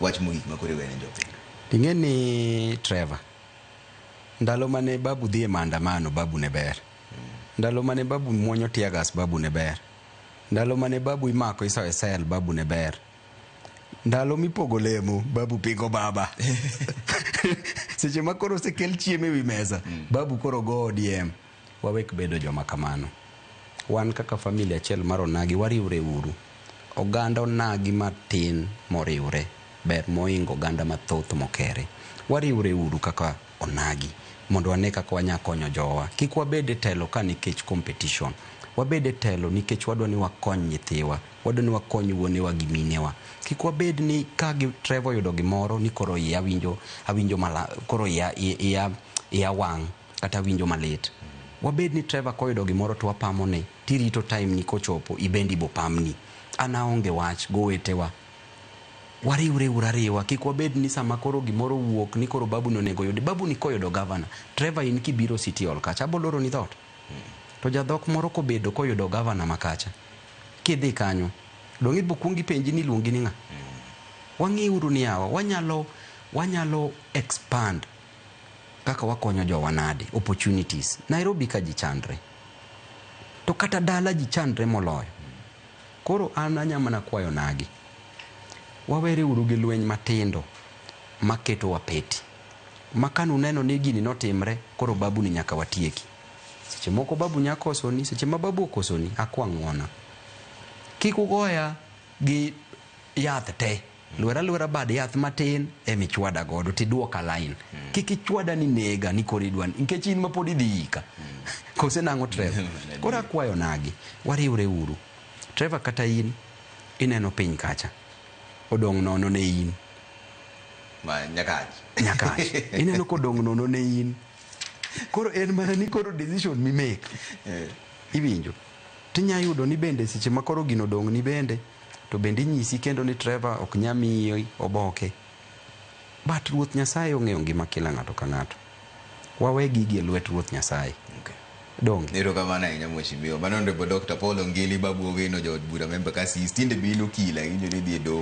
Wach mogik makore wene jopiny. Ing'eni Trevor, ndalo mane babu dhi e maandamano babu ne ber. Ndalo mane babu muonyo tiagas babu ne ber. Ndalo mane babu imako isoe sel babu ne ber. Ndalo mipogo lemo babu pingo baba. Seche ma koro osekel chiemo ewi mesa babu koro go ODM. Wawek bedo joma kamano. Wan kaka familia achiel mar Onagi wariwre uru. Oganda Onagi matin moriwre ber moingo oganda mathoth mokere. Wariwre uru kaka Onagi mondo wane kaka wanya konyo jowa. Kik wabed e telo ka nikech competition. Wabed e telo nikech wadwa ni wakony nyithiwa, wadwa ni wakony wuonewa gi minewa. Kik wabed ni ka Trevor yudo gimoro ni koro awinjo mala, koro iya wang' kata winjo malit. Wabed ni Trevor koyudo gimoro to wapamone, tirito time ni kochopo ibendi bo pamni. Ana onge wach go wetewa. Wariwre urariwa, kik wabed ni sama koro gimoro wuok ni koro babu no nego yode. Babu ni koyudo governor, Trevor in kibiro City Hall kacha aboloro ni dhot. To jadhok moro kobedo koyudo governor makacha. Kidhi kanyo, dongi bukungi penji ni luongi ni nga. Wangi uru ni hawa, wanyalo expand kaka wakonyo jowa nade, opportunities. Nairobi ka ji chandre. To kata dala ji chandre moloyo. Koro an anyama na kwayo Onagi. Wawere uru gi lweny matindo maketo wapeti. Makanu neno ni gini notimre, koro babu ni nyaka watieki. Seche moko babu nyakosoni, seche ma babu okosoni, akwang'ona. Kik ugoya gi yath te. Lwera bad yath matin michwada godo tiduoka line. Kik ichwada ni nega ni koridwan nikech in ma pod idhi ika. Kose nango Trevor. Koro akwayo Onagi, wariwre uru. Trevor kata in ineno piny kacha. Odong' nono ne in. Ma nyakach. Nyakach. Ineno kodong' nono ne in. Koro en mana ni koro decision mi make. Iwinjo. Tinya yudo ni bende seche ma koro gino dong' ni bende to bende nyisi kendo ni Trevor ok nyamiyo oboke. But Ruoth Nyasaye ong'eyo ngima kila ng'ato ka ng'ato. Wawe gigi e lwet Ruoth Nyasaye. Donge. Nero kama na mheshimiwa. Manondo Dr. Paul Ongili babu Owino jod bura member kasi tinde bilo kila injo ni dhi dok.